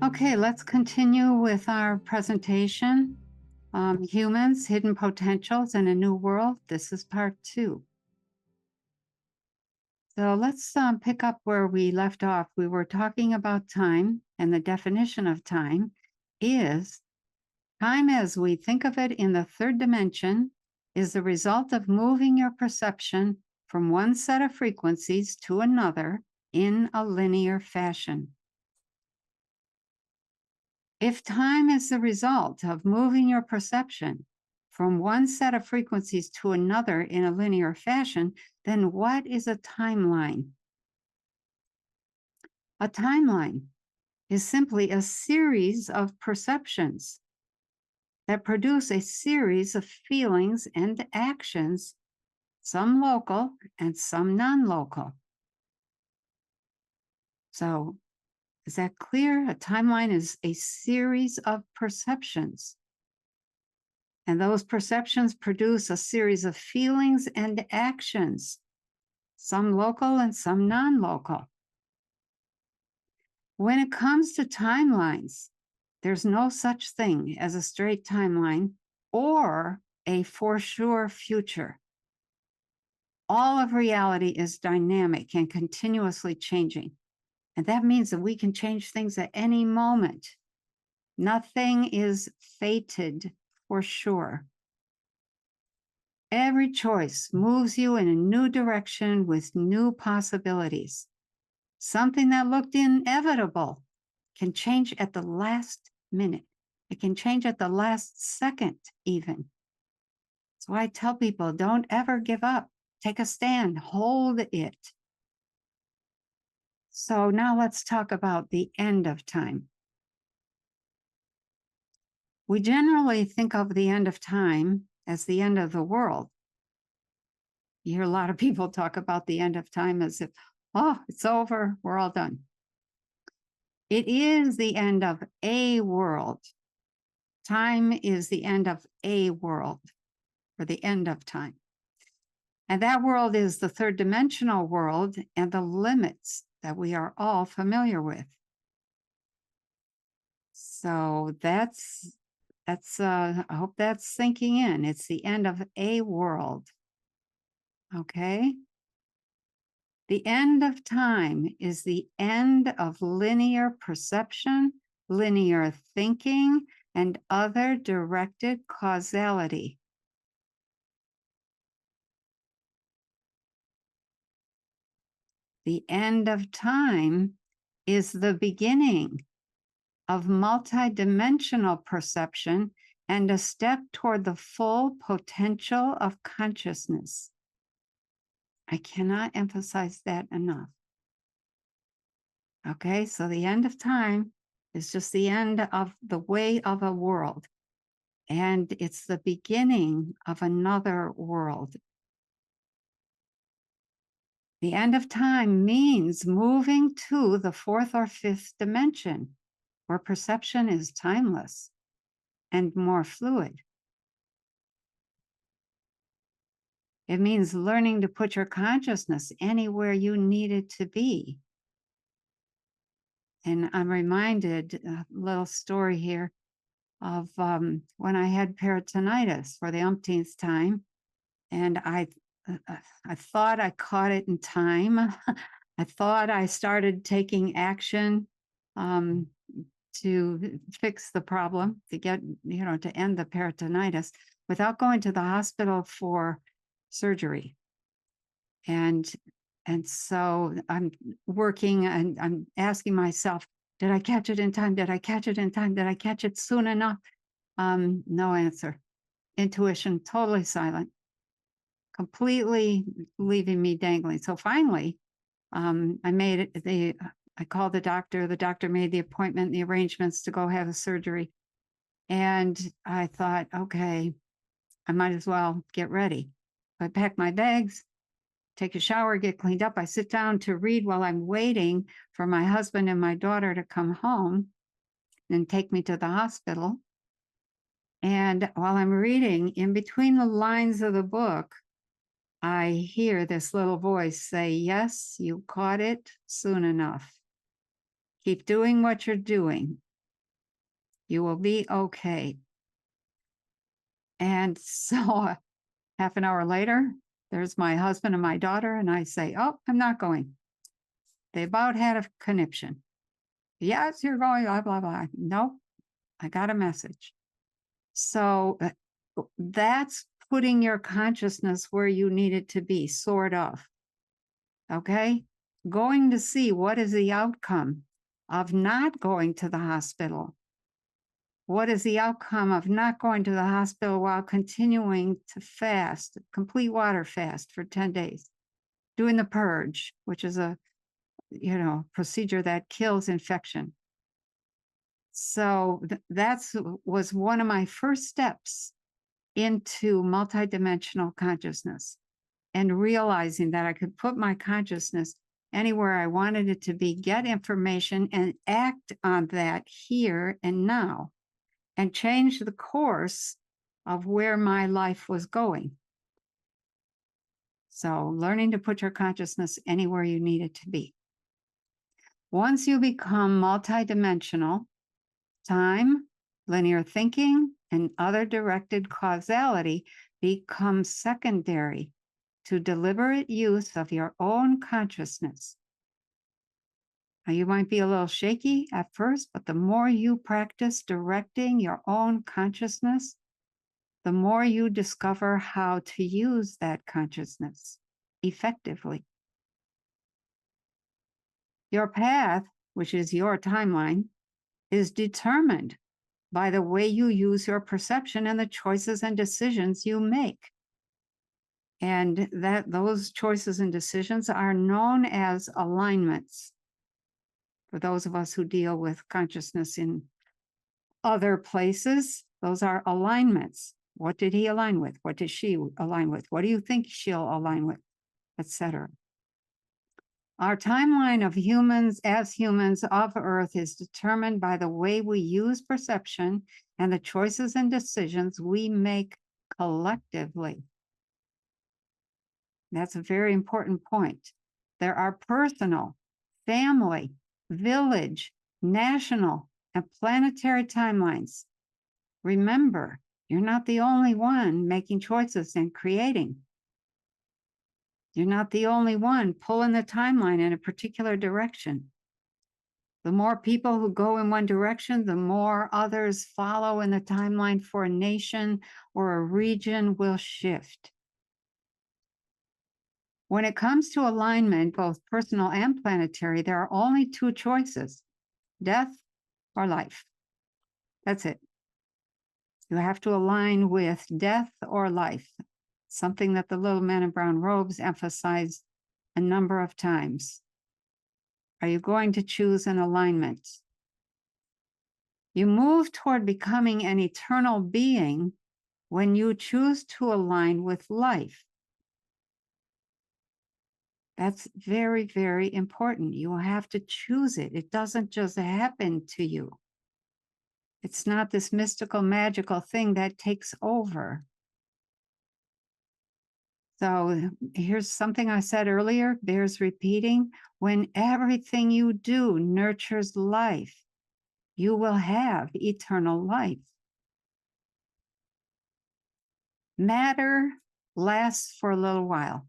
Okay, let's continue with our presentation. Humans, Hidden Potentials in a New World. This is part 2. So let's pick up where we left off. We were talking about time, and the definition of time is time as we think of it in the third dimension is the result of moving your perception from one set of frequencies to another in a linear fashion. If time is the result of moving your perception from one set of frequencies to another in a linear fashion, then what is a timeline? A timeline is simply a series of perceptions that produce a series of feelings and actions, some local and some non-local. So, is that clear? A timeline is a series of perceptions. And those perceptions produce a series of feelings and actions, some local and some non-local. When it comes to timelines, there's no such thing as a straight timeline or a for sure future. All of reality is dynamic and continuously changing. And that means that we can change things at any moment. Nothing is fated for sure. Every choice moves you in a new direction with new possibilities. Something that looked inevitable can change at the last minute. It can change at the last second, even. That's why I tell people, don't ever give up. Take a stand, hold it. So now let's talk about the end of time. We generally think of the end of time as the end of the world. You hear a lot of people talk about the end of time as if, oh, it's over, we're all done. It is the end of a world. Time is the end of a world, or the end of time. And that world is the third dimensional world and the limits that we are all familiar with. So I hope that's sinking in. It's the end of a world. Okay. The end of time is the end of linear perception, linear thinking, and other directed causality. The end of time is the beginning of multidimensional perception and a step toward the full potential of consciousness. I cannot emphasize that enough. Okay, so the end of time is just the end of the way of a world, and it's the beginning of another world. The end of time means moving to the fourth or fifth dimension, where perception is timeless and more fluid. It means learning to put your consciousness anywhere you need it to be. And I'm reminded a little story here of when I had peritonitis for the umpteenth time. And I thought I caught it in time. I thought I started taking action to fix the problem, to get, to end the peritonitis without going to the hospital for surgery. And so I'm working and I'm asking myself, did I catch it in time? Did I catch it in time? Did I catch it soon enough? No answer. Intuition, totally silent, completely leaving me dangling. So finally, I called the doctor made the appointment, the arrangements to go have a surgery. And I thought, okay, I might as well get ready. I packed my bags, take a shower, get cleaned up. I sit down to read while I'm waiting for my husband and my daughter to come home and take me to the hospital. And while I'm reading, in between the lines of the book, I hear this little voice say, yes, you caught it soon enough. Keep doing what you're doing. You will be okay. And so half an hour later, there's my husband and my daughter, and I say, "Oh, I'm not going." They about had a conniption. "Yes, you're going, blah, blah, blah." Nope, I got a message. So that's putting your consciousness where you need it to be, sort of. Okay? Going to see what is the outcome of not going to the hospital. What is the outcome of not going to the hospital while continuing to fast, complete water fast for 10 days, doing the purge, which is a procedure that kills infection. So that's was one of my first steps into multidimensional consciousness, and realizing that I could put my consciousness anywhere I wanted it to be, get information and act on that here and now, and change the course of where my life was going. So learning to put your consciousness anywhere you need it to be. Once you become multidimensional, time, linear thinking, and other directed causality become secondary to deliberate use of your own consciousness. Now, you might be a little shaky at first, but the more you practice directing your own consciousness, the more you discover how to use that consciousness effectively. Your path, which is your timeline, is determined by the way you use your perception and the choices and decisions you make. And that those choices and decisions are known as alignments. For those of us who deal with consciousness in other places, those are alignments. What did he align with? What did she align with? What do you think she'll align with? Etc. Our timeline of humans as humans of Earth is determined by the way we use perception and the choices and decisions we make collectively. That's a very important point. There are personal, family, village, national, and planetary timelines. Remember, you're not the only one making choices and creating. You're not the only one pulling the timeline in a particular direction. The more people who go in one direction, the more others follow in the timeline for a nation or a region will shift. When it comes to alignment, both personal and planetary, there are only two choices: death or life. That's it. You have to align with death or life, something that the little men in brown robes emphasized a number of times. Are you going to choose an alignment? You move toward becoming an eternal being when you choose to align with life. That's very, very important. You will have to choose it. It doesn't just happen to you. It's not this mystical, magical thing that takes over. So here's something I said earlier, bears repeating. When everything you do nurtures life, you will have eternal life. Matter lasts for a little while,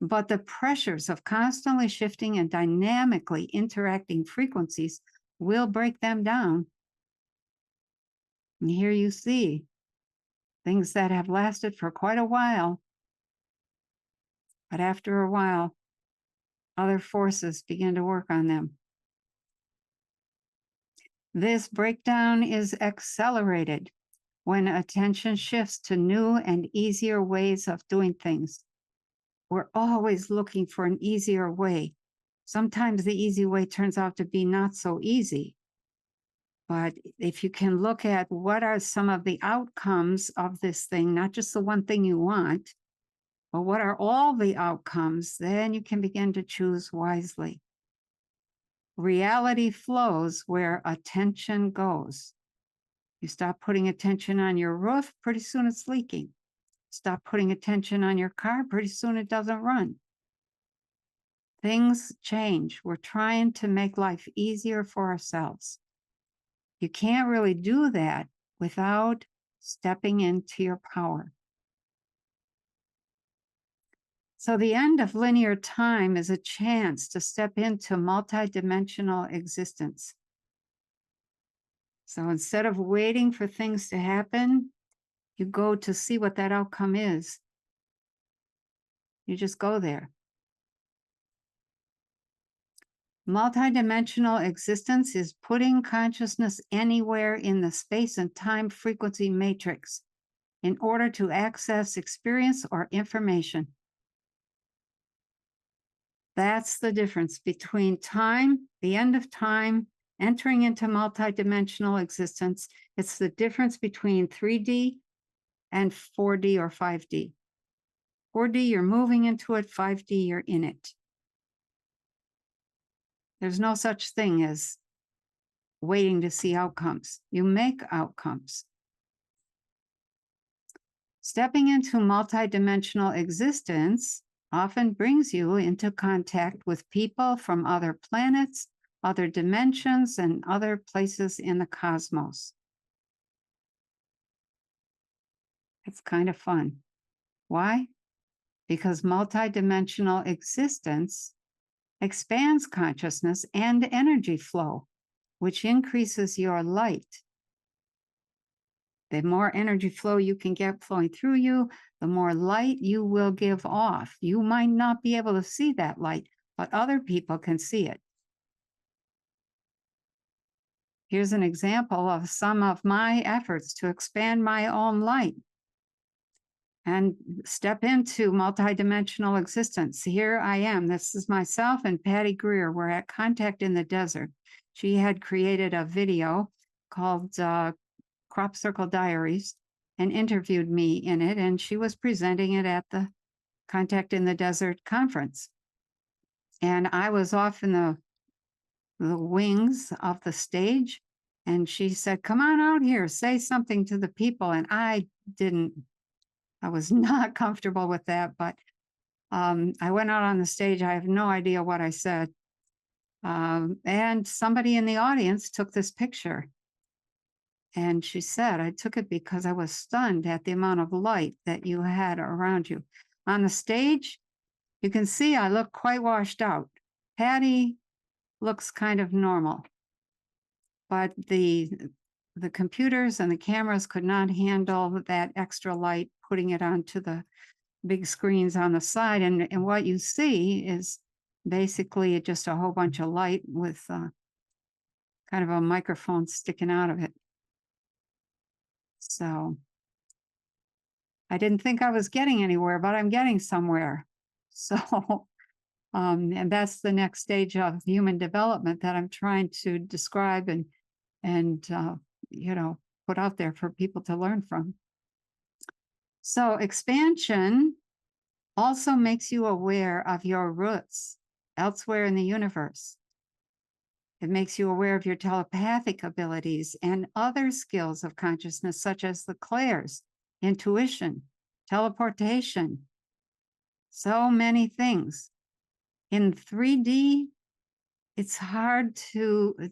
but the pressures of constantly shifting and dynamically interacting frequencies will break them down. And here you see things that have lasted for quite a while, but after a while, other forces begin to work on them. This breakdown is accelerated when attention shifts to new and easier ways of doing things. We're always looking for an easier way. Sometimes the easy way turns out to be not so easy. But if you can look at what are some of the outcomes of this thing, not just the one thing you want, but what are all the outcomes, then you can begin to choose wisely. Reality flows where attention goes. You stop putting attention on your roof, pretty soon it's leaking. Stop putting attention on your car, pretty soon it doesn't run. Things change. We're trying to make life easier for ourselves. You can't really do that without stepping into your power. So the end of linear time is a chance to step into multidimensional existence. So instead of waiting for things to happen, you go to see what that outcome is. You just go there. Multidimensional existence is putting consciousness anywhere in the space and time frequency matrix in order to access experience or information. That's the difference between time, the end of time, entering into multidimensional existence. It's the difference between 3D and 4D or 5D. 4D, you're moving into it. 5D, you're in it. There's no such thing as waiting to see outcomes. You make outcomes. Stepping into multidimensional existence often brings you into contact with people from other planets, other dimensions, and other places in the cosmos. It's kind of fun. Why? Because multidimensional existence expands consciousness and energy flow, which increases your light. The more energy flow you can get flowing through you, the more light you will give off. You might not be able to see that light, but other people can see it. Here's an example of some of my efforts to expand my own light and step into multidimensional existence. Here I am. This is myself and Patty Greer. We're at Contact in the Desert. She had created a video called Crop Circle Diaries and interviewed me in it, and she was presenting it at the Contact in the Desert conference. And I was off in the wings of the stage, and she said, "Come on out here, say something to the people." And I was not comfortable with that, but I went out on the stage. I have no idea what I said. And somebody in the audience took this picture. And she said, "I took it because I was stunned at the amount of light that you had around you." On the stage, you can see I look quite washed out. Patty looks kind of normal, but the computers and the cameras could not handle that extra light, putting it onto the big screens on the side. And what you see is basically just a whole bunch of light with kind of a microphone sticking out of it. So I didn't think I was getting anywhere, but I'm getting somewhere. So, and that's the next stage of human development that I'm trying to describe and put out there for people to learn from. So expansion also makes you aware of your roots elsewhere in the universe. It makes you aware of your telepathic abilities and other skills of consciousness, such as the clairs, intuition, teleportation, so many things. In 3D, it's hard to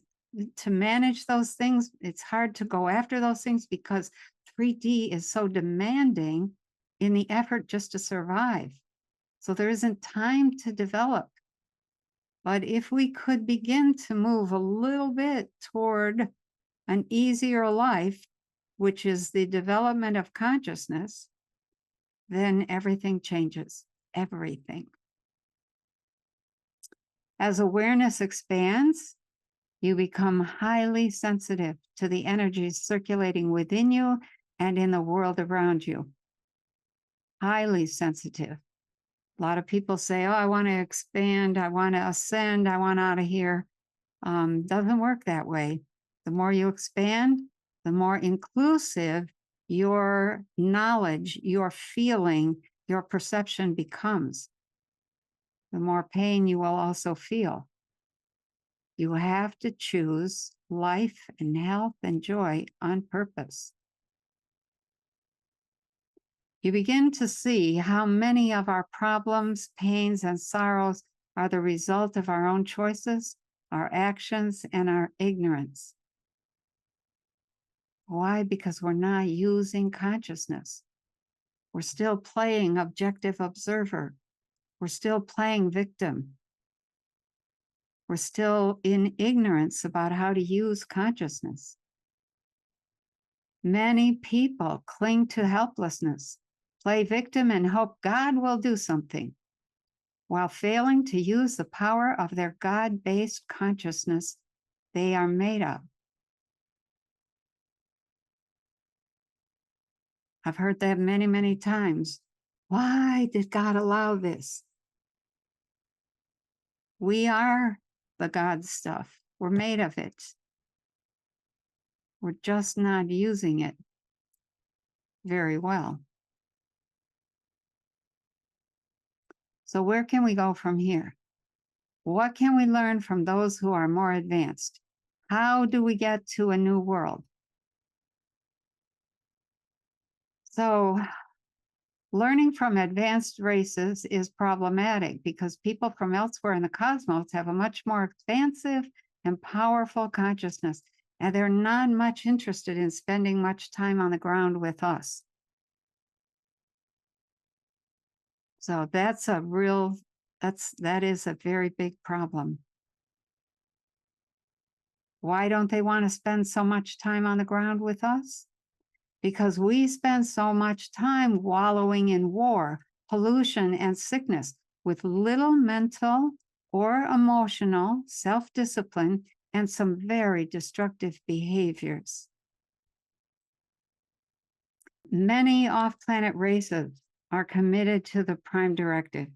manage those things. It's hard to go after those things because 3D is so demanding in the effort just to survive. So there isn't time to develop. But if we could begin to move a little bit toward an easier life, which is the development of consciousness, then everything changes, everything. As awareness expands, you become highly sensitive to the energies circulating within you and in the world around you. Highly sensitive. A lot of people say, "Oh, I want to expand, I want to ascend, I want out of here." Doesn't work that way. The more you expand, the more inclusive your knowledge, your feeling, your perception becomes. The more pain you will also feel. You have to choose life and health and joy on purpose. You begin to see how many of our problems, pains, and sorrows are the result of our own choices, our actions, and our ignorance. Why? Because we're not using consciousness. We're still playing objective observer. We're still playing victim. We're still in ignorance about how to use consciousness. Many people cling to helplessness, play victim, and hope God will do something, while failing to use the power of their God-based consciousness they are made of. I've heard that many, many times. Why did God allow this? We are the God stuff. We're made of it. We're just not using it very well. So where can we go from here? What can we learn from those who are more advanced? How do we get to a new world? So learning from advanced races is problematic because people from elsewhere in the cosmos have a much more expansive and powerful consciousness, and they're not much interested in spending much time on the ground with us. So that is a very big problem. Why don't they want to spend so much time on the ground with us? Because we spend so much time wallowing in war, pollution, and sickness with little mental or emotional self-discipline and some very destructive behaviors. Many off-planet races are committed to the Prime Directive.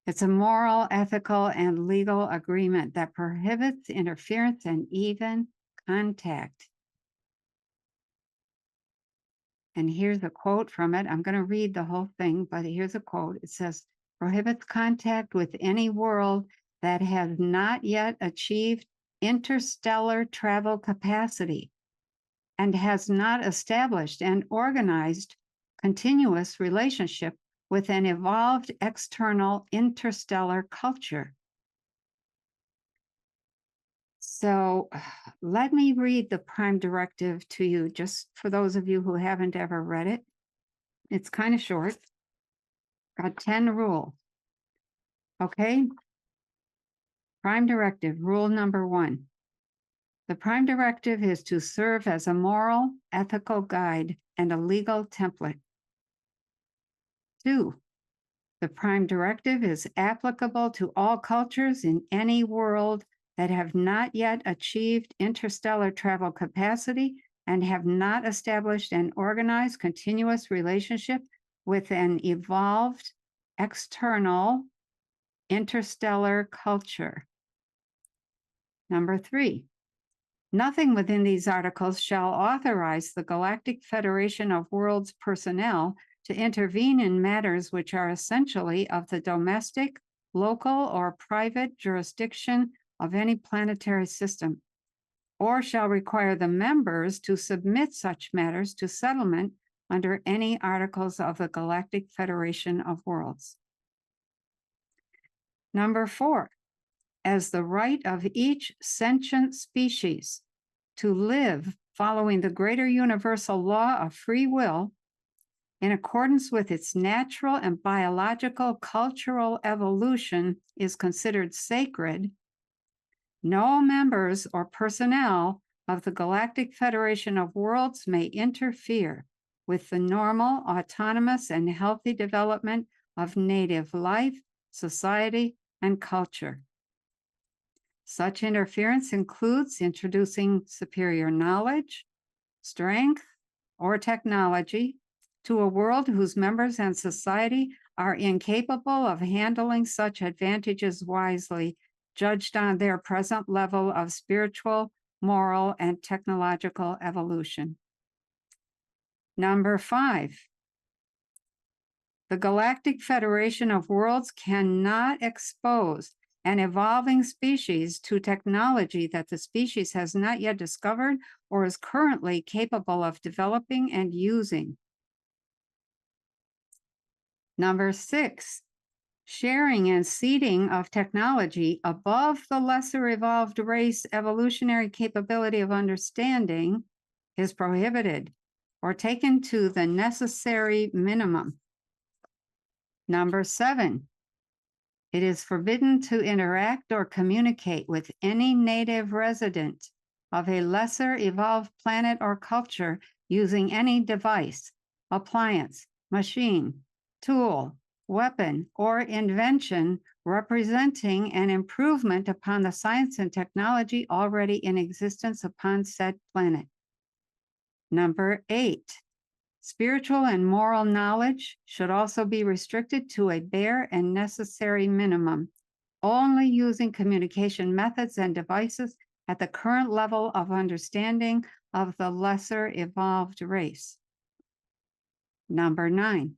It's a moral, ethical, and legal agreement that prohibits interference and even contact. And here's a quote from it. I'm going to read the whole thing, but here's a quote. It says, prohibits contact with any world that has not yet achieved interstellar travel capacity and has not established an organized, continuous relationship with an evolved external interstellar culture. So let me read the Prime Directive to you, just for those of you who haven't ever read it. It's kind of short. Got 10 rules. Okay. Prime Directive, rule number 1. The Prime Directive is to serve as a moral, ethical guide and a legal template. 2. The Prime Directive is applicable to all cultures in any world that have not yet achieved interstellar travel capacity and have not established an organized, continuous relationship with an evolved, external, interstellar culture. Number 3, nothing within these articles shall authorize the Galactic Federation of Worlds personnel to intervene in matters which are essentially of the domestic, local, or private jurisdiction of any planetary system, or shall require the members to submit such matters to settlement under any articles of the Galactic Federation of Worlds. Number 4, as the right of each sentient species to live following the greater universal law of free will in accordance with its natural and biological cultural evolution is considered sacred, no members or personnel of the Galactic Federation of Worlds may interfere with the normal, autonomous, and healthy development of native life, society, and culture. Such interference includes introducing superior knowledge, strength, or technology to a world whose members and society are incapable of handling such advantages wisely, judged on their present level of spiritual, moral, and technological evolution. Number 5, the Galactic Federation of Worlds cannot expose an evolving species to technology that the species has not yet discovered or is currently capable of developing and using. Number 6, sharing and seeding of technology above the lesser evolved race evolutionary capability of understanding is prohibited or taken to the necessary minimum. Number 7, it is forbidden to interact or communicate with any native resident of a lesser evolved planet or culture using any device, appliance, machine, tool, weapon, or invention representing an improvement upon the science and technology already in existence upon said planet. Number 8, spiritual and moral knowledge should also be restricted to a bare and necessary minimum, only using communication methods and devices at the current level of understanding of the lesser evolved race. Number 9,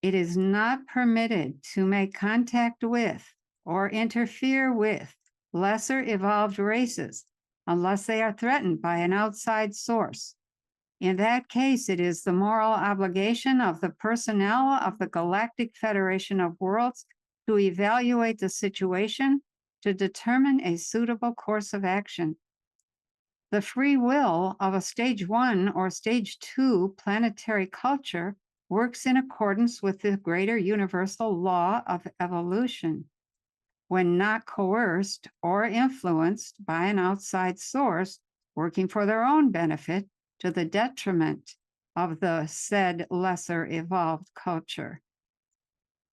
it is not permitted to make contact with or interfere with lesser evolved races unless they are threatened by an outside source. In that case, it is the moral obligation of the personnel of the Galactic Federation of Worlds to evaluate the situation to determine a suitable course of action. The free will of a stage 1 or stage 2 planetary culture works in accordance with the greater universal law of evolution. When not coerced or influenced by an outside source working for their own benefit to the detriment of the said lesser evolved culture.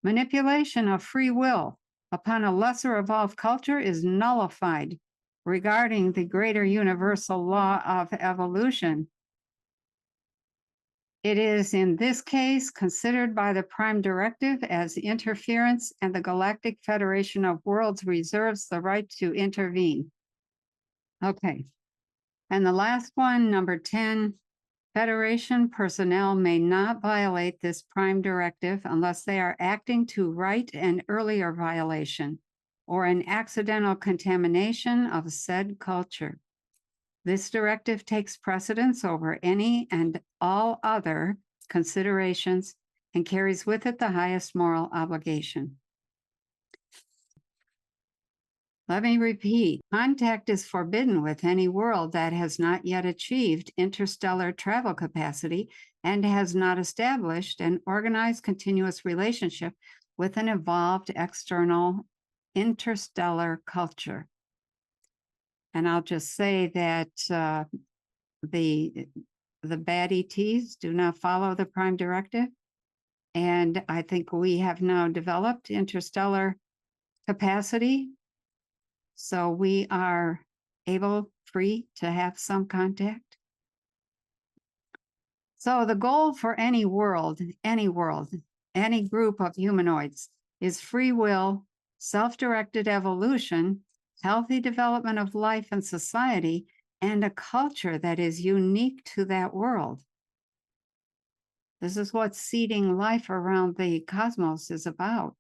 Manipulation of free will upon a lesser evolved culture is nullified regarding the greater universal law of evolution. It is in this case considered by the Prime Directive as interference, and the Galactic Federation of Worlds reserves the right to intervene. Okay. And the last one, number 10, Federation personnel may not violate this Prime Directive unless they are acting to right an earlier violation or an accidental contamination of said culture. This directive takes precedence over any and all other considerations and carries with it the highest moral obligation. Let me repeat, contact is forbidden with any world that has not yet achieved interstellar travel capacity and has not established an organized continuous relationship with an evolved external interstellar culture. And I'll just say that the bad ETs do not follow the Prime Directive. And I think we have now developed interstellar capacity. So we are free to have some contact. So the goal for any world, any group of humanoids is free will, self-directed evolution, healthy development of life and society, and a culture that is unique to that world. This is what seeding life around the cosmos is about.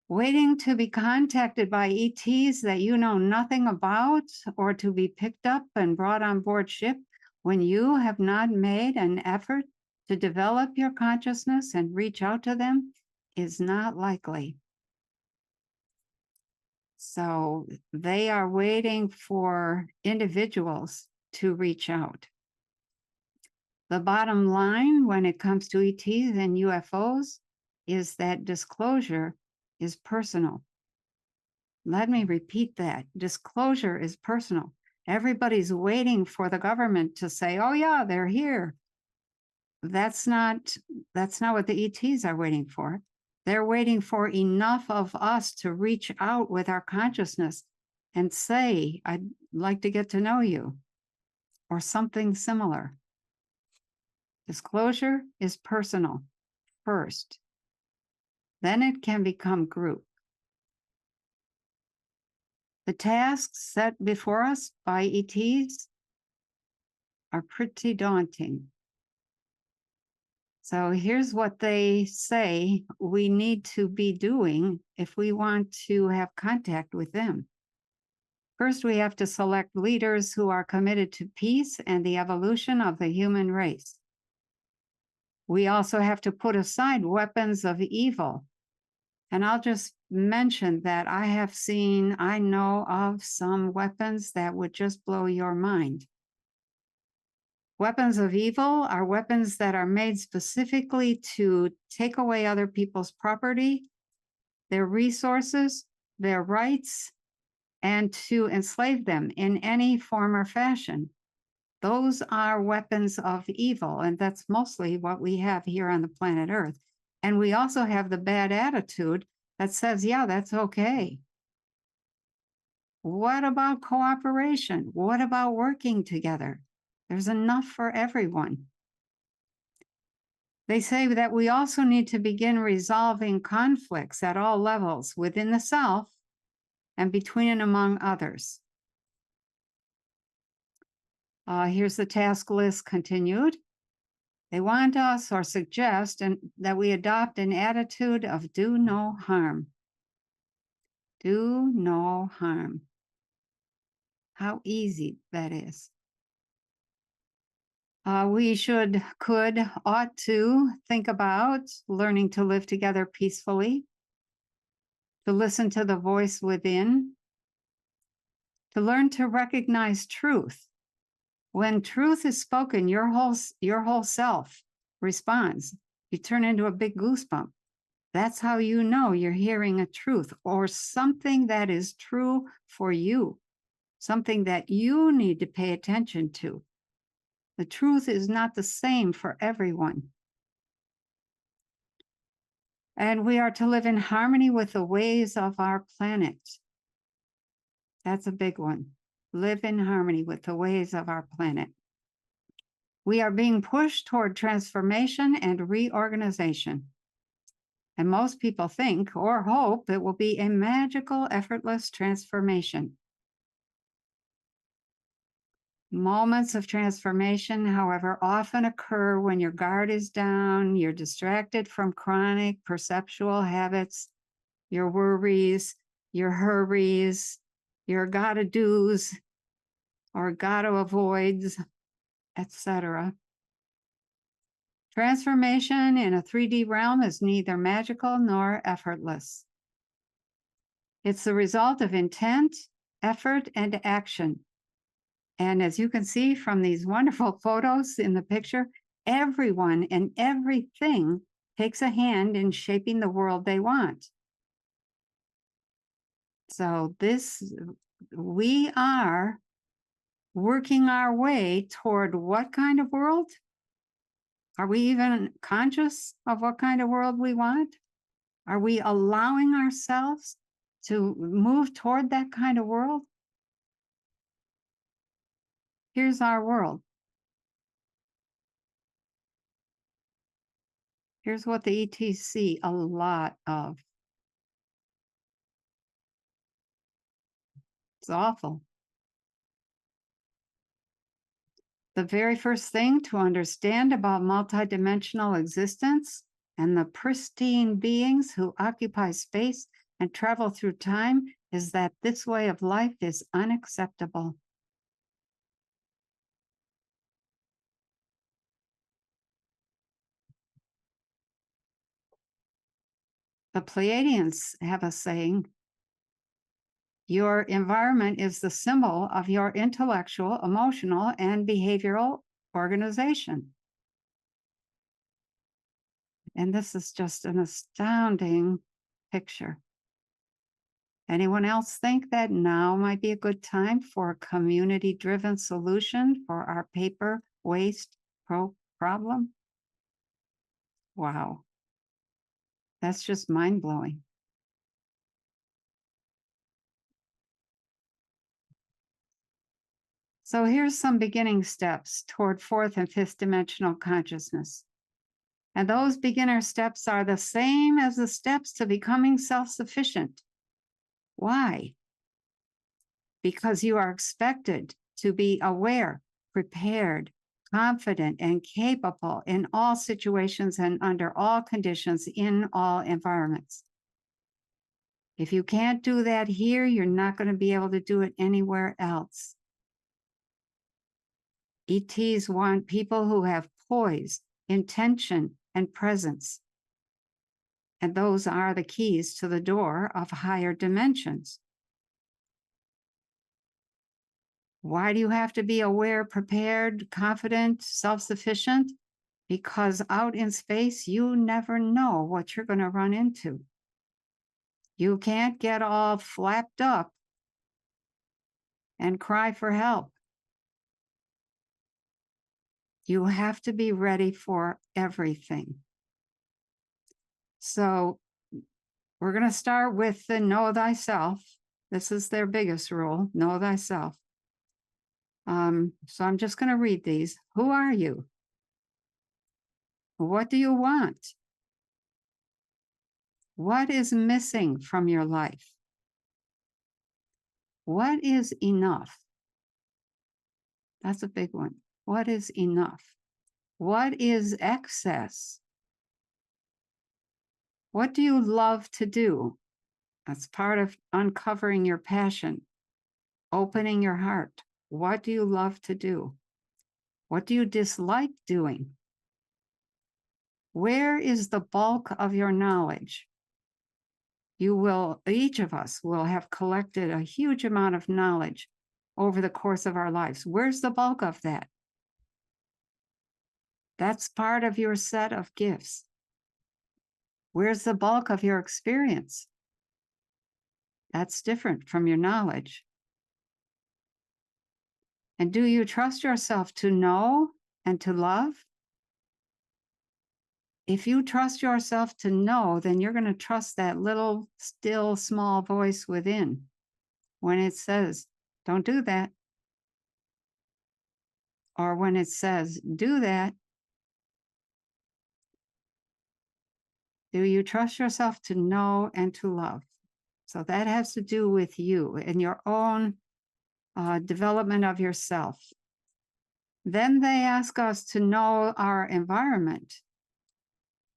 Waiting to be contacted by ETs that you know nothing about, or to be picked up and brought on board ship when you have not made an effort to develop your consciousness and reach out to them, is not likely. So they are waiting for individuals to reach out. The bottom line when it comes to ETs and UFOs is that disclosure is personal. Let me repeat that. Disclosure is personal. Everybody's waiting for the government to say, oh yeah, they're here. That's not what the ETs are waiting for. They're waiting for enough of us to reach out with our consciousness and say, I'd like to get to know you, or something similar. Disclosure is personal first. Then it can become group. The tasks set before us by ETs are pretty daunting. So here's what they say we need to be doing if we want to have contact with them. First, we have to select leaders who are committed to peace and the evolution of the human race. We also have to put aside weapons of evil. And I'll just mention that I know of some weapons that would just blow your mind. Weapons of evil are weapons that are made specifically to take away other people's property, their resources, their rights, and to enslave them in any form or fashion. Those are weapons of evil, and that's mostly what we have here on the planet Earth. And we also have the bad attitude that says, yeah, that's okay. What about cooperation? What about working together? There's enough for everyone. They say that we also need to begin resolving conflicts at all levels within the self and between and among others. Here's the task list continued. They want us or suggest that we adopt an attitude of do no harm. Do no harm. How easy that is. We ought to think about learning to live together peacefully, to listen to the voice within, to learn to recognize truth. When truth is spoken, your whole self responds. You turn into a big goosebump. That's how you know you're hearing a truth or something that is true for you, something that you need to pay attention to. The truth is not the same for everyone. And we are to live in harmony with the ways of our planet. That's a big one. Live in harmony with the ways of our planet. We are being pushed toward transformation and reorganization. And most people think or hope it will be a magical, effortless transformation. Moments of transformation, however, often occur when your guard is down, you're distracted from chronic perceptual habits, your worries, your hurries, your gotta do's or gotta avoids, etc. Transformation in a 3D realm is neither magical nor effortless. It's the result of intent, effort, and action. And as you can see from these wonderful photos in the picture, everyone and everything takes a hand in shaping the world they want. So we are working our way toward what kind of world? Are we even conscious of what kind of world we want? Are we allowing ourselves to move toward that kind of world? Here's our world. Here's what the ETs see a lot of. It's awful. The very first thing to understand about multidimensional existence and the pristine beings who occupy space and travel through time is that this way of life is unacceptable. The Pleiadians have a saying, your environment is the symbol of your intellectual, emotional, and behavioral organization. And this is just an astounding picture. Anyone else think that now might be a good time for a community-driven solution for our paper waste problem? Wow. That's just mind-blowing. So here's some beginning steps toward fourth and fifth dimensional consciousness. And those beginner steps are the same as the steps to becoming self-sufficient. Why? Because you are expected to be aware, prepared, confident, and capable in all situations and under all conditions in all environments. If you can't do that here, you're not going to be able to do it anywhere else. ETs want people who have poise, intention, and presence. And those are the keys to the door of higher dimensions. Why do you have to be aware, prepared, confident, self-sufficient? Because out in space, you never know what you're going to run into. You can't get all flapped up and cry for help. You have to be ready for everything. So we're going to start with the know thyself. This is their biggest rule, know thyself. So I'm just going to read these. Who are you? What do you want? What is missing from your life? What is enough? That's a big one. What is enough? What is excess? What do you love to do? That's part of uncovering your passion, opening your heart. What do you love to do? What do you dislike doing? Where is the bulk of your knowledge? Each of us will have collected a huge amount of knowledge over the course of our lives. Where's the bulk of that? That's part of your set of gifts. Where's the bulk of your experience? That's different from your knowledge. And do you trust yourself to know and to love? If you trust yourself to know, then you're going to trust that little, still, small voice within when it says, don't do that. Or when it says, do that. Do you trust yourself to know and to love? So that has to do with you and your own development of yourself. Then they ask us to know our environment.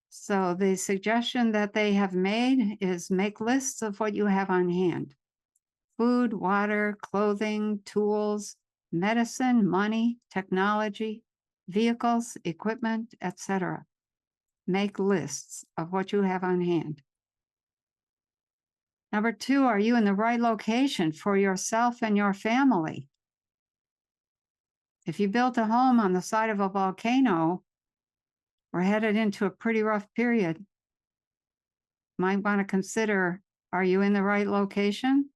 So the suggestion that they have made is make lists of what you have on hand: food, water, clothing, tools, medicine, money, technology, vehicles, equipment, etc. Make lists of what you have on hand. Number 2, are you in the right location for yourself and your family? If you built a home on the side of a volcano, we're headed into a pretty rough period. Might want to consider, are you in the right location?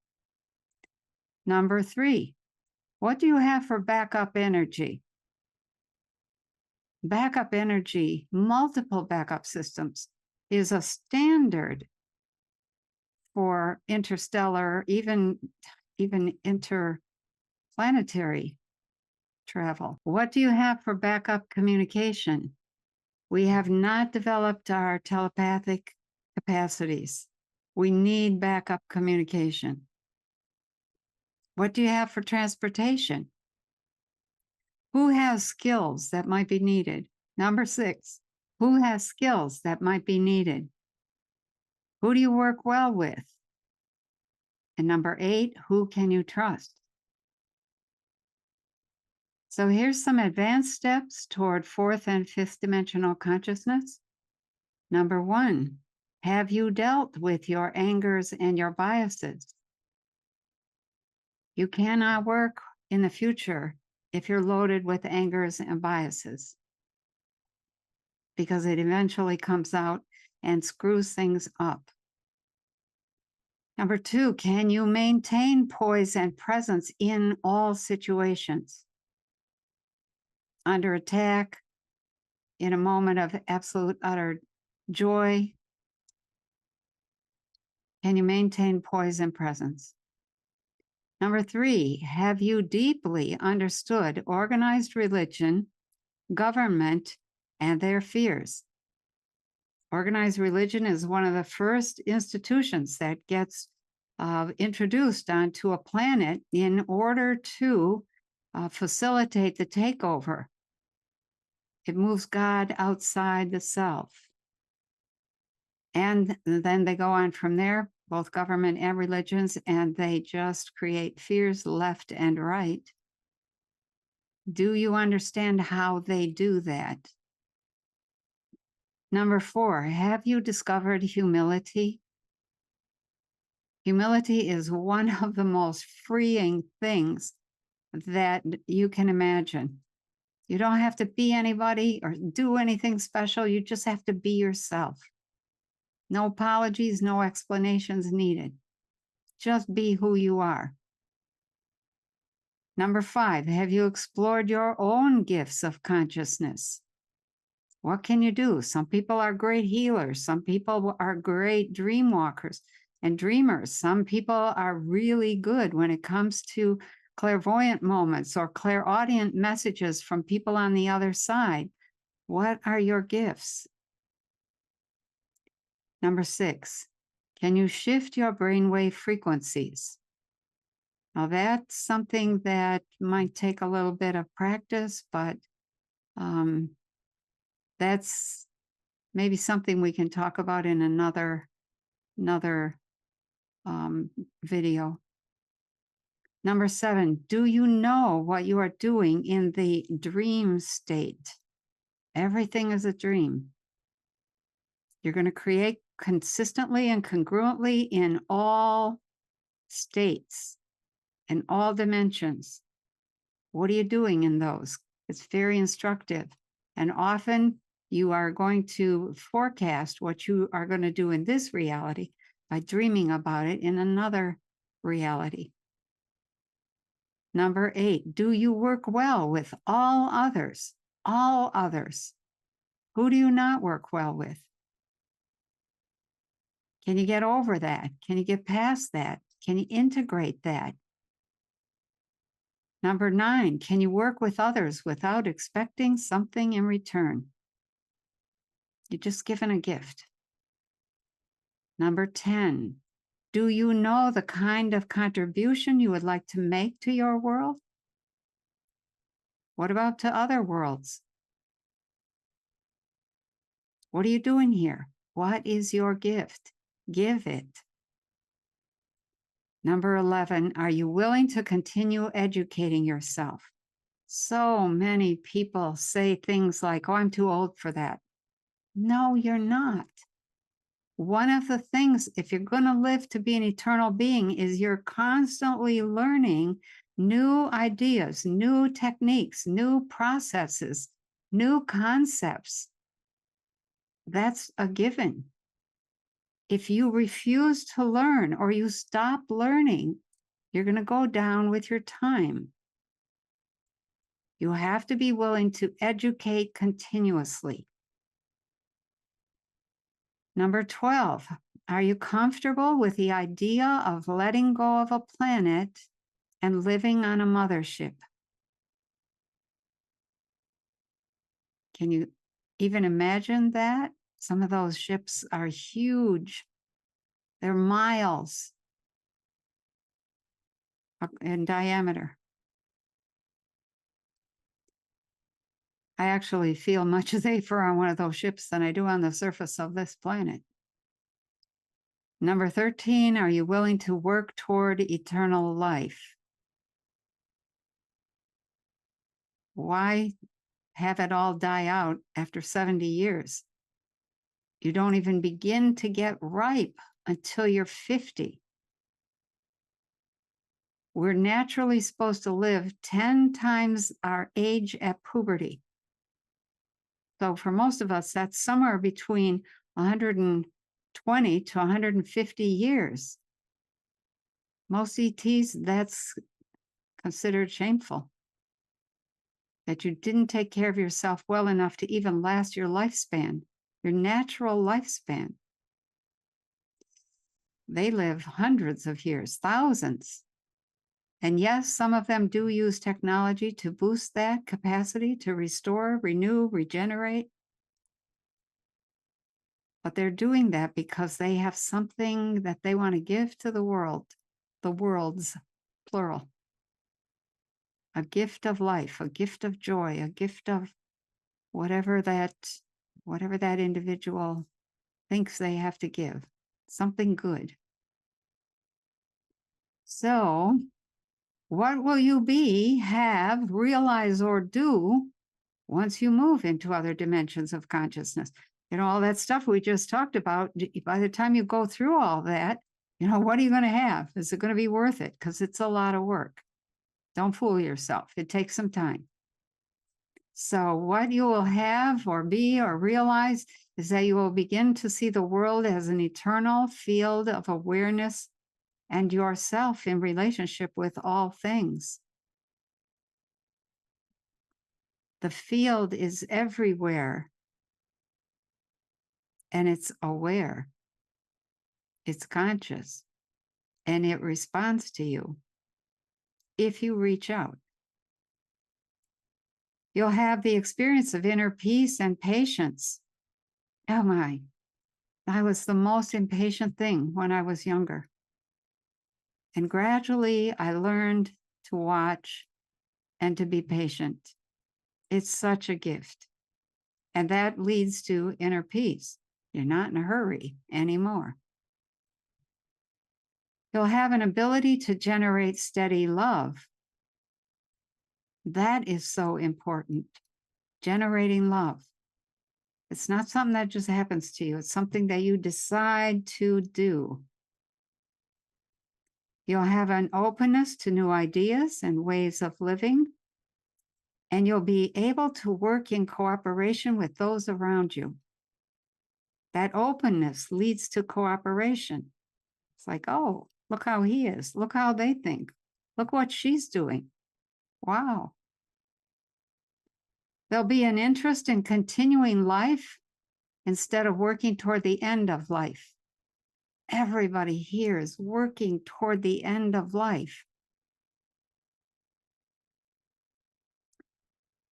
Number 3, what do you have for backup energy? Backup energy, multiple backup systems, is a standard for interstellar, even interplanetary travel. What do you have for backup communication? We have not developed our telepathic capacities. We need backup communication. What do you have for transportation? Who has skills that might be needed? Number 6, who has skills that might be needed? Who do you work well with? And number 8, who can you trust? So here's some advanced steps toward 4th and 5th dimensional consciousness. Number 1, have you dealt with your angers and your biases? You cannot work in the future if you're loaded with angers and biases, because it eventually comes out and screws things up. Number 2, can you maintain poise and presence in all situations? Under attack, in a moment of absolute utter joy, can you maintain poise and presence? Number 3, have you deeply understood organized religion, government, and their fears? Organized religion is one of the first institutions that gets introduced onto a planet in order to facilitate the takeover. It moves God outside the self. And then they go on from there, both government and religions, and they just create fears left and right. Do you understand how they do that? Number 4, have you discovered humility? Humility is one of the most freeing things that you can imagine. You don't have to be anybody or do anything special. You just have to be yourself. No apologies, no explanations needed. Just be who you are. Number 5, have you explored your own gifts of consciousness? What can you do? Some people are great healers. Some people are great dream walkers and dreamers. Some people are really good when it comes to clairvoyant moments or clairaudient messages from people on the other side. What are your gifts? Number 6, can you shift your brainwave frequencies? Now, that's something that might take a little bit of practice, but that's maybe something we can talk about in another video. Number 7, do you know what you are doing in the dream state? Everything is a dream. You're going to create consistently and congruently in all states, in all dimensions. What are you doing in those? It's very instructive. And often you are going to forecast what you are going to do in this reality by dreaming about it in another reality. Number 8, do you work well with all others? All others. Who do you not work well with? Can you get over that? Can you get past that? Can you integrate that? Number 9, can you work with others without expecting something in return? You're just given a gift. Number 10, do you know the kind of contribution you would like to make to your world? What about to other worlds? What are you doing here? What is your gift? Give it. Number 11, are you willing to continue educating yourself? So many people say things like, oh, I'm too old for that. No, you're not. One of the things, if you're going to live to be an eternal being, is you're constantly learning new ideas, new techniques, new processes, new concepts. That's a given. If you refuse to learn or you stop learning, you're going to go down with your time. You have to be willing to educate continuously. Number 12, are you comfortable with the idea of letting go of a planet and living on a mothership? Can you even imagine that? Some of those ships are huge. They're miles in diameter. I actually feel much safer on one of those ships than I do on the surface of this planet. Number 13, are you willing to work toward eternal life? Why have it all die out after 70 years? You don't even begin to get ripe until you're 50. We're naturally supposed to live 10 times our age at puberty. So for most of us, that's somewhere between 120 to 150 years. Most ETs, that's considered shameful. That you didn't take care of yourself well enough to even last your lifespan, your natural lifespan. They live hundreds of years, thousands. And yes, some of them do use technology to boost that capacity to restore, renew, regenerate. But they're doing that because they have something that they want to give to the world, the worlds, plural. A gift of life, a gift of joy, a gift of whatever that individual thinks they have to give, something good. So, what will you be, have, realize, or do once you move into other dimensions of consciousness? You know, all that stuff we just talked about, by the time you go through all that, you know, what are you going to have? Is it going to be worth it? Because it's a lot of work. Don't fool yourself. It takes some time. So what you will have or be or realize is that you will begin to see the world as an eternal field of awareness and yourself in relationship with all things. The field is everywhere, and it's aware. It's conscious, and it responds to you if you reach out. You'll have the experience of inner peace and patience. Oh my, I was the most impatient thing when I was younger. And gradually I learned to watch and to be patient. It's such a gift. And that leads to inner peace. You're not in a hurry anymore. You'll have an ability to generate steady love. That is so important. Generating love. It's not something that just happens to you. It's something that you decide to do. You'll have an openness to new ideas and ways of living, and you'll be able to work in cooperation with those around you. That openness leads to cooperation. It's like, oh, look how he is. Look how they think. Look what she's doing. Wow. There'll be an interest in continuing life instead of working toward the end of life. Everybody here is working toward the end of life.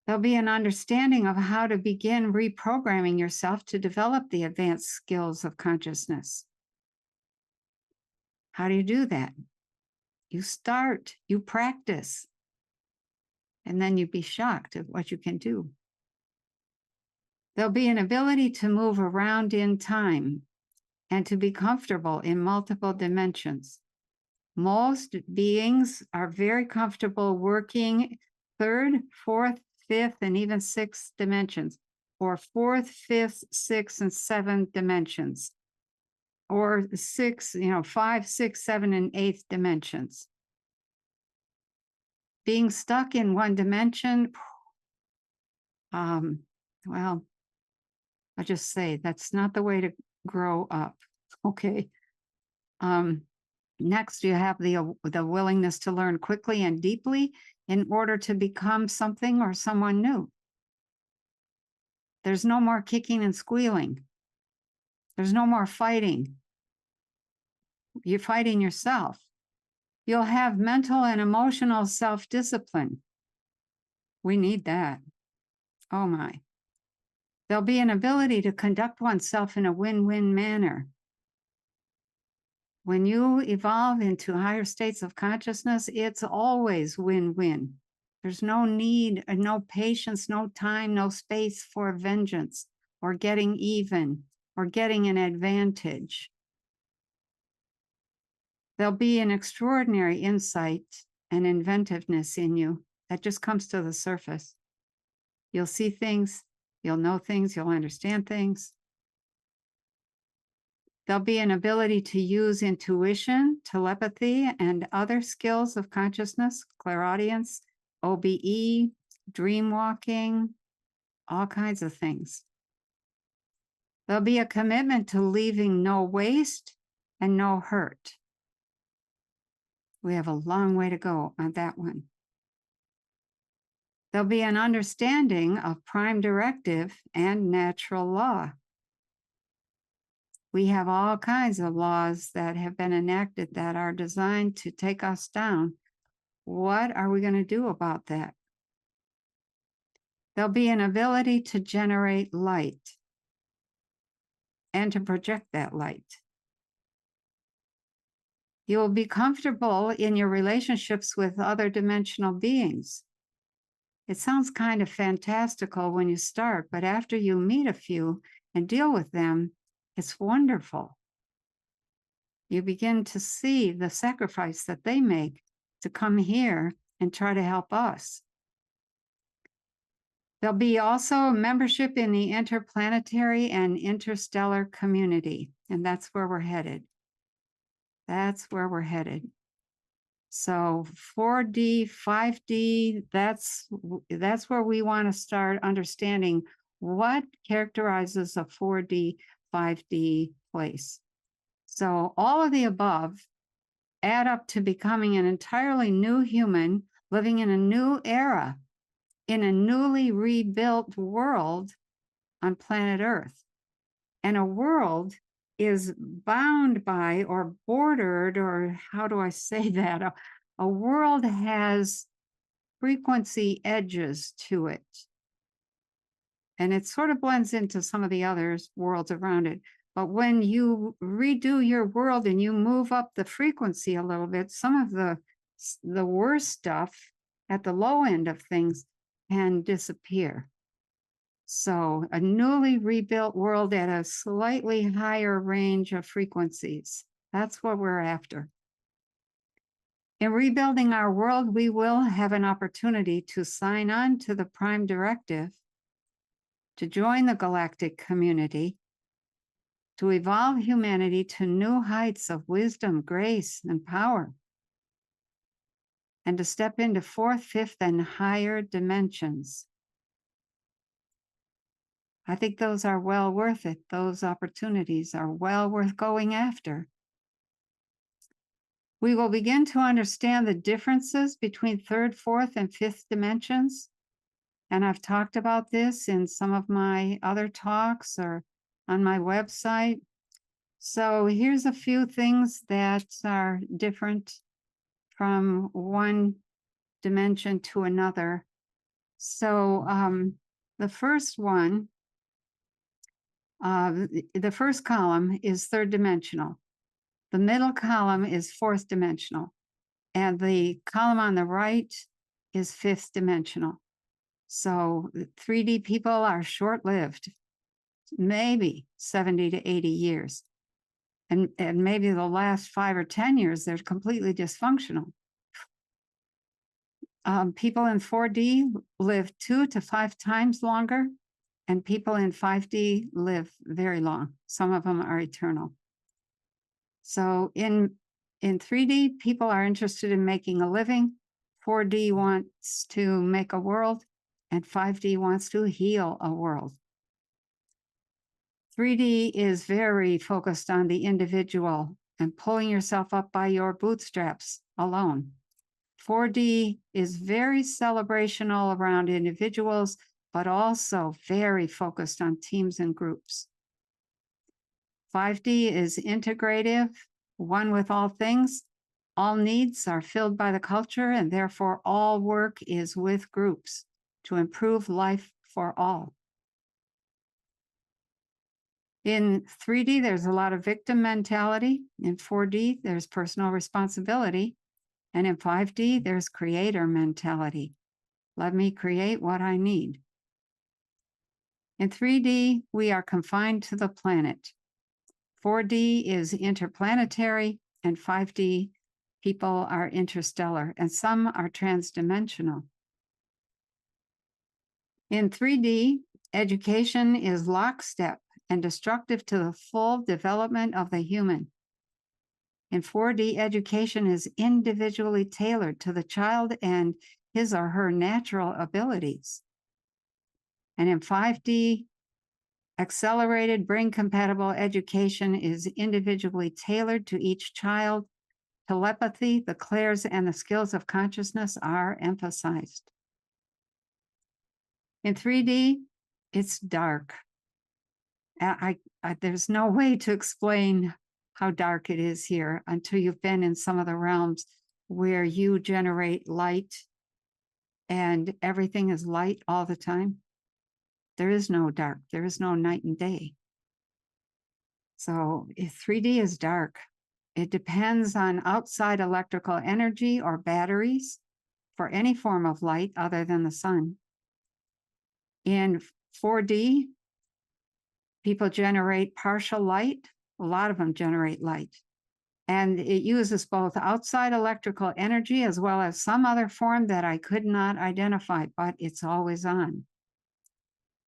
There'll be an understanding of how to begin reprogramming yourself to develop the advanced skills of consciousness. How do you do that? You start, you practice, and then you'd be shocked at what you can do. There'll be an ability to move around in time and to be comfortable in multiple dimensions. Most beings are very comfortable working third, fourth, fifth, and even sixth dimensions, or fourth, fifth, sixth, and seventh dimensions, or six, 5, 6, 7, and eighth dimensions. Being stuck in one dimension, well, I just say that's not the way to grow up. Okay. Next, you have the willingness to learn quickly and deeply in order to become something or someone new. There's no more kicking and squealing. There's no more fighting. You're fighting yourself. You'll have mental and emotional self-discipline. We need that. Oh my. There'll be an ability to conduct oneself in a win-win manner. When you evolve into higher states of consciousness, it's always win-win. There's no need, no patience, no time, no space for vengeance or getting even or getting an advantage. There'll be an extraordinary insight and inventiveness in you that just comes to the surface. You'll see things, you'll know things, you'll understand things. There'll be an ability to use intuition, telepathy, and other skills of consciousness, clairaudience, OBE, dream walking, all kinds of things. There'll be a commitment to leaving no waste and no hurt. We have a long way to go on that one. There'll be an understanding of prime directive and natural law. We have all kinds of laws that have been enacted that are designed to take us down. What are we going to do about that? There'll be an ability to generate light and to project that light. You will be comfortable in your relationships with other dimensional beings. It sounds kind of fantastical when you start, but after you meet a few and deal with them, it's wonderful. You begin to see the sacrifice that they make to come here and try to help us. There'll be also a membership in the interplanetary and interstellar community, and that's where we're headed. That's where we're headed. So 4D, 5D, that's where we want to start understanding what characterizes a 4D, 5D place. So all of the above add up to becoming an entirely new human living in a new era, in a newly rebuilt world on planet Earth. And a world is bound by or bordered, or how do I say that? A world has frequency edges to it. And it sort of blends into some of the other worlds around it. But when you redo your world and you move up the frequency a little bit, some of the worst stuff at the low end of things can disappear. So a newly rebuilt world at a slightly higher range of frequencies. That's what we're after. In rebuilding our world, we will have an opportunity to sign on to the Prime Directive, to join the galactic community, to evolve humanity to new heights of wisdom, grace, and power, and to step into fourth, fifth, and higher dimensions. I think those are well worth it. Those opportunities are well worth going after. We will begin to understand the differences between third, fourth, and fifth dimensions. And I've talked about this in some of my other talks or on my website. So here's a few things that are different from one dimension to another. So the first one, the first column is third dimensional. The middle column is fourth dimensional. And the column on the right is fifth dimensional. So 3D people are short-lived, maybe 70 to 80 years. And maybe the last 5 or 10 years, they're completely dysfunctional. People in 4D live 2 to 5 times longer, and people in 5D live very long. Some of them are eternal. So in 3D, people are interested in making a living. 4D wants to make a world, and 5D wants to heal a world. 3D is very focused on the individual and pulling yourself up by your bootstraps alone. 4D is very celebrational around individuals, but also very focused on teams and groups. 5D is integrative, one with all things. All needs are filled by the culture, and therefore all work is with groups to improve life for all. In 3D, there's a lot of victim mentality. In 4D, there's personal responsibility. And in 5D, there's creator mentality. Let me create what I need. In 3D, we are confined to the planet. 4D is interplanetary, and 5D, people are interstellar, and some are transdimensional. In 3D, education is lockstep and destructive to the full development of the human. In 4D, education is individually tailored to the child and his or her natural abilities. And in 5D, accelerated brain-compatible education is individually tailored to each child. Telepathy, the clairs, and the skills of consciousness are emphasized. In 3D, it's dark. There's no way to explain how dark it is here until you've been in some of the realms where you generate light and everything is light all the time. There is no dark. There is no night and day. So 3D is dark. It depends on outside electrical energy or batteries for any form of light other than the sun. In 4D, people generate partial light. A lot of them generate light. And it uses both outside electrical energy as well as some other form that I could not identify, but it's always on.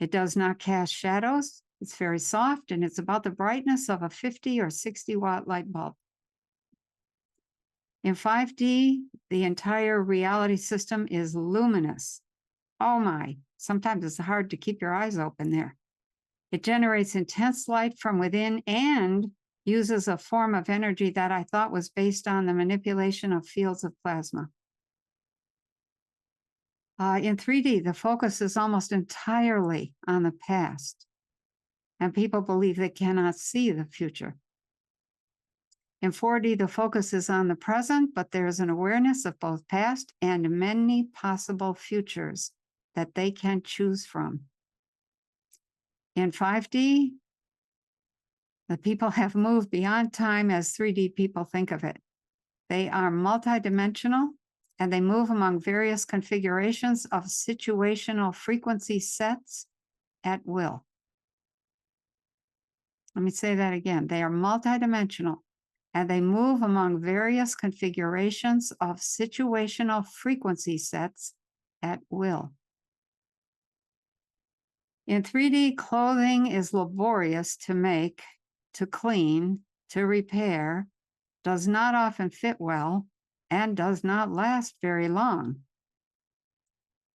It does not cast shadows. It's very soft, and it's about the brightness of a 50 or 60 watt light bulb. In 5D, the entire reality system is luminous. Oh my, sometimes it's hard to keep your eyes open there. It generates intense light from within and uses a form of energy that I thought was based on the manipulation of fields of plasma. In 3D, the focus is almost entirely on the past, and people believe they cannot see the future. In 4D, the focus is on the present, but there is an awareness of both past and many possible futures that they can choose from. In 5D, the people have moved beyond time as 3D people think of it. They are multidimensional and they move among various configurations of situational frequency sets at will. Let me say that again. They are multidimensional and they move among various configurations of situational frequency sets at will. In 3D, clothing is laborious to make, to clean, to repair, does not often fit well, and does not last very long.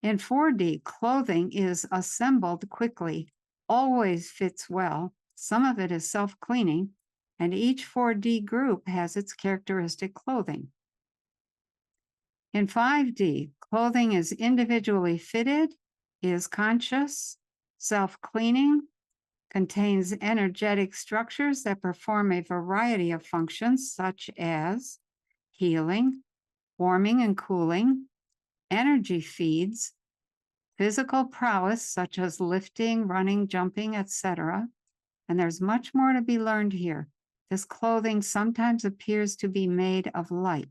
In 4D, clothing is assembled quickly, always fits well. Some of it is self-cleaning, and each 4D group has its characteristic clothing. In 5D, clothing is individually fitted, is conscious, self-cleaning, contains energetic structures that perform a variety of functions such as healing, warming and cooling, energy feeds, physical prowess such as lifting, running, jumping, etc. And there's much more to be learned here. This clothing sometimes appears to be made of light.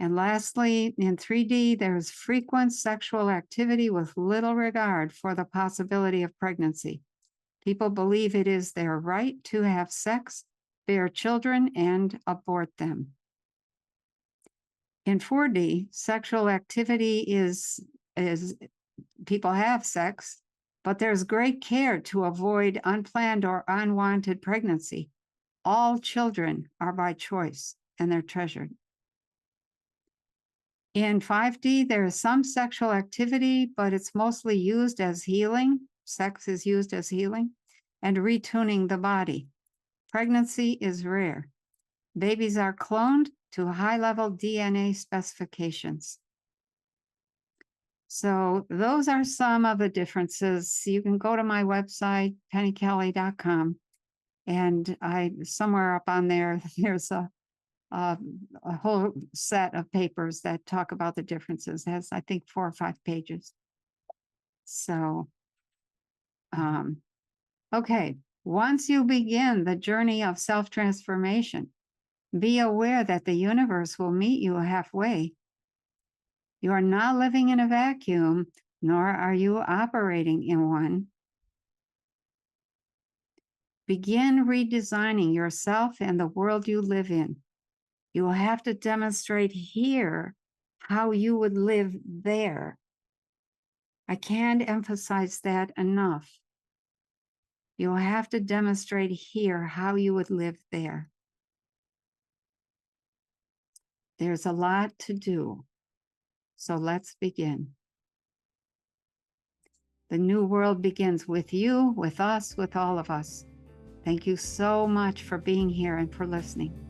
And lastly, in 3D, there's frequent sexual activity with little regard for the possibility of pregnancy. People believe it is their right to have sex, bear children, and abort them. In 4D, sexual activity is people have sex, but there's great care to avoid unplanned or unwanted pregnancy. All children are by choice and they're treasured. In 5D, there is some sexual activity, but it's mostly used as healing. Sex is used as healing and retuning the body. Pregnancy is rare. Babies are cloned to high-level DNA specifications. So those are some of the differences. You can go to my website, pennykelly.com, and somewhere up on there, there's a whole set of papers that talk about the differences. It has, I think, 4 or 5 pages. So, okay, once you begin the journey of self-transformation, be aware that the universe will meet you halfway. You are not living in a vacuum, nor are you operating in one. Begin redesigning yourself and the world you live in. You will have to demonstrate here how you would live there. I can't emphasize that enough. You'll have to demonstrate here how you would live there. There's a lot to do. So let's begin. The new world begins with you, with us, with all of us. Thank you so much for being here and for listening.